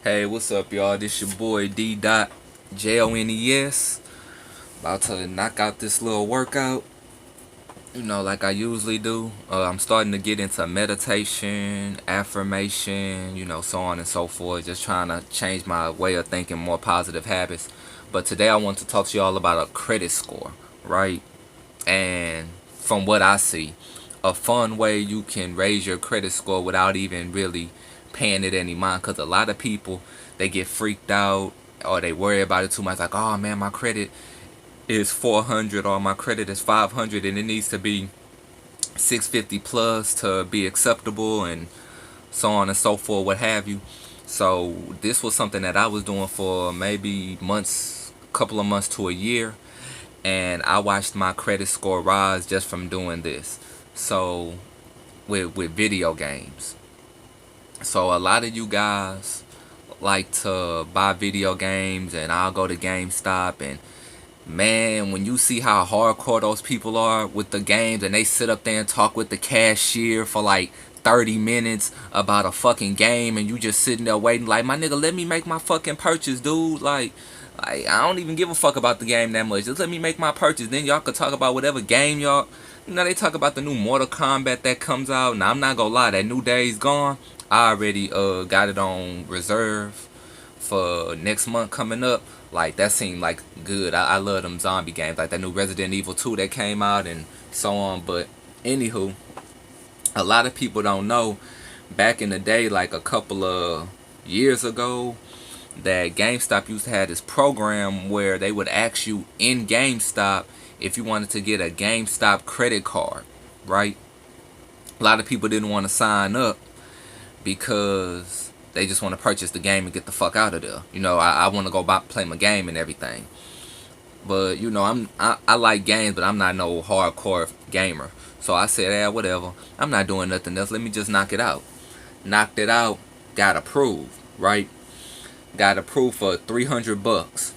Hey, what's up, y'all? This your boy D. Dot Jones. About to knock out this little workout, like I usually do. I'm starting to get into meditation, affirmation, so on and so forth. Just trying to change my way of thinking, more positive habits. But today I want to talk to y'all about a credit score, right? And from what I see, a fun way you can raise your credit score without even really paying it any mind. Because a lot of people, they get freaked out or they worry about it too much. Like, oh man, my credit is 400 or my credit is 500 and it needs to be 650 plus to be acceptable, and so on and so forth, what have you. So this was something that I was doing for maybe months, couple of months to a year, and I watched my credit score rise just from doing this. So with video games. So a lot of you guys like to buy video games, and I'll go to GameStop, and man, when you see how hardcore those people are with the games, and they sit up there and talk with the cashier for like 30 minutes about a fucking game, and you just sitting there waiting like, my nigga, let me make my fucking purchase, dude. Like I don't even give a fuck about the game that much. Just let me make my purchase. Then y'all could talk about whatever game y'all. They talk about the new Mortal Kombat that comes out. Now, I'm not gonna lie, that New Day's gone. I already got it on reserve for next month coming up. Like, that seemed like good. I love them zombie games, like that new Resident Evil 2 that came out and so on. But anywho, a lot of people don't know, back in the day, like a couple of years ago, that GameStop used to have this program where they would ask you in GameStop if you wanted to get a GameStop credit card, right? A lot of people didn't want to sign up because they just want to purchase the game and get the fuck out of there. I want to go play my game and everything. But I like games, but I'm not no hardcore gamer. So I said, yeah, whatever. I'm not doing nothing else. Let me just knock it out. Knocked it out. Got approved, right? Got approved for $300.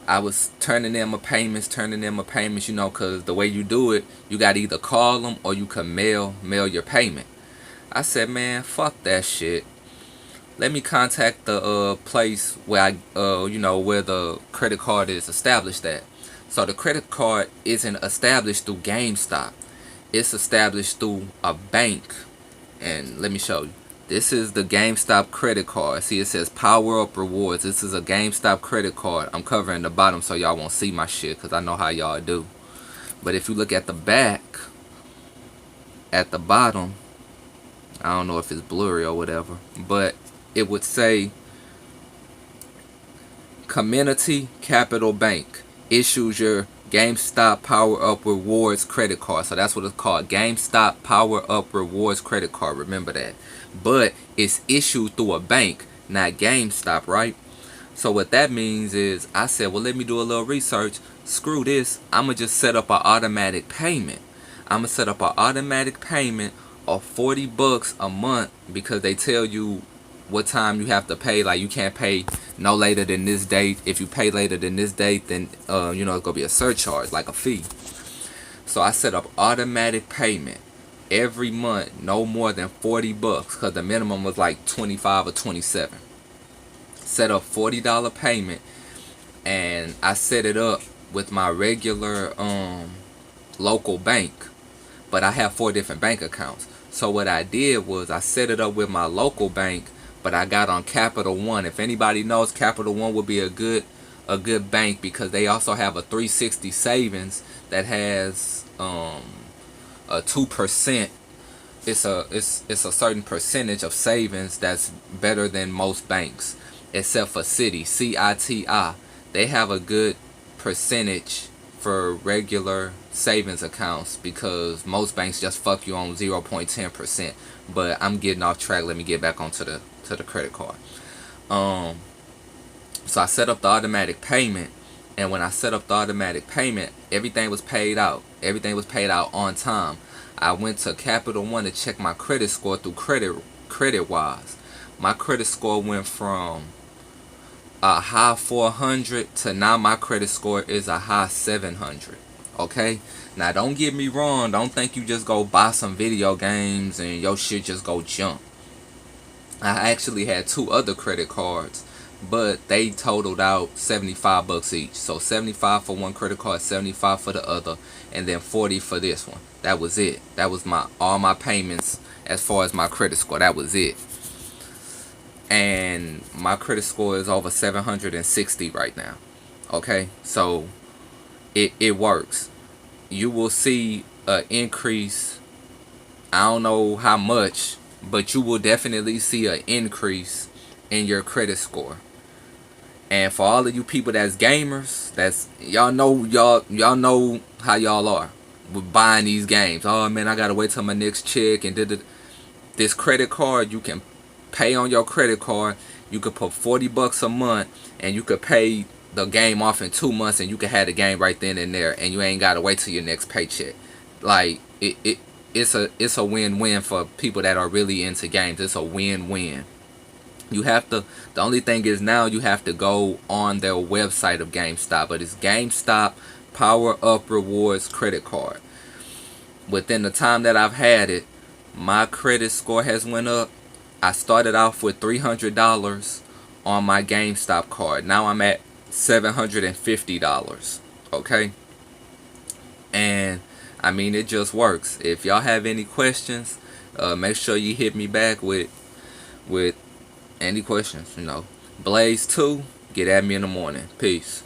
I was turning in my payments, because the way you do it, you got to either call them or you can mail your payment. I said, man, fuck that shit. Let me contact the place where where the credit card is established at. So the credit card isn't established through GameStop. It's established through a bank. And let me show you. This is the GameStop credit card. See, it says Power Up Rewards. This is a GameStop credit card. I'm covering the bottom so y'all won't see my shit, because I know how y'all do. But if you look at the back, at the bottom, I don't know if it's blurry or whatever, but it would say Community Capital Bank issues your GameStop Power Up Rewards credit card. So that's what it's called, GameStop Power Up Rewards credit card. Remember that. But it's issued through a bank, not GameStop, right? So what that means is, I said, well, let me do a little research. Screw this. I'm going to just set up an automatic payment. I'm going to set up an automatic payment of $40 a month, because they tell you what time you have to pay. Like, you can't pay no later than this date. If you pay later than this date, then it's gonna be a surcharge, like a fee. So I set up automatic payment every month, no more than $40, because the minimum was like 25 or 27. Set up $40 payment, and I set it up with my regular local bank, but I have 4 different bank accounts. So what I did was, I set it up with my local bank, but I got on Capital One. If anybody knows, Capital One would be a good bank, because they also have a 360 savings that has a 2%. It's a certain percentage of savings that's better than most banks, except for Citi, CITI. They have a good percentage for regular savings accounts, because most banks just fuck you on 0.10%. But I'm getting off track. Let me get back onto the credit card. So I set up the automatic payment, and when I set up the automatic payment, everything was paid out. Everything was paid out on time. I went to Capital One to check my credit score through credit wise. My credit score went from a high 400 to now my credit score is a high 700. Okay, now don't get me wrong, don't think you just go buy some video games and your shit just go jump. I actually had two other credit cards, but they totaled out $75 each. So 75 for one credit card, 75 for the other, and then 40 for this one. That was it. That was my all my payments as far as my credit score. That was it. And my credit score is over 760 right now. Okay, so it works. You will see an increase. I don't know how much, but you will definitely see an increase in your credit score. And for all of you people that's gamers, that's y'all know how y'all are with buying these games. Oh man, I gotta wait till my next check and this credit card. You can pay on your credit card. You could put $40 a month, and you could pay the game off in 2 months, and you can have the game right then and there, and you ain't gotta wait till your next paycheck. Like it's a win-win for people that are really into games. It's a win-win. You have to. The only thing is now you have to go on their website of GameStop, but it's GameStop Power Up Rewards credit card. Within the time that I've had it, my credit score has went up. I started off with $300 on my GameStop card. Now I'm at $750. Okay, and I mean it just works. If y'all have any questions, make sure you hit me back with any questions. Blaze 2, get at me in the morning. Peace.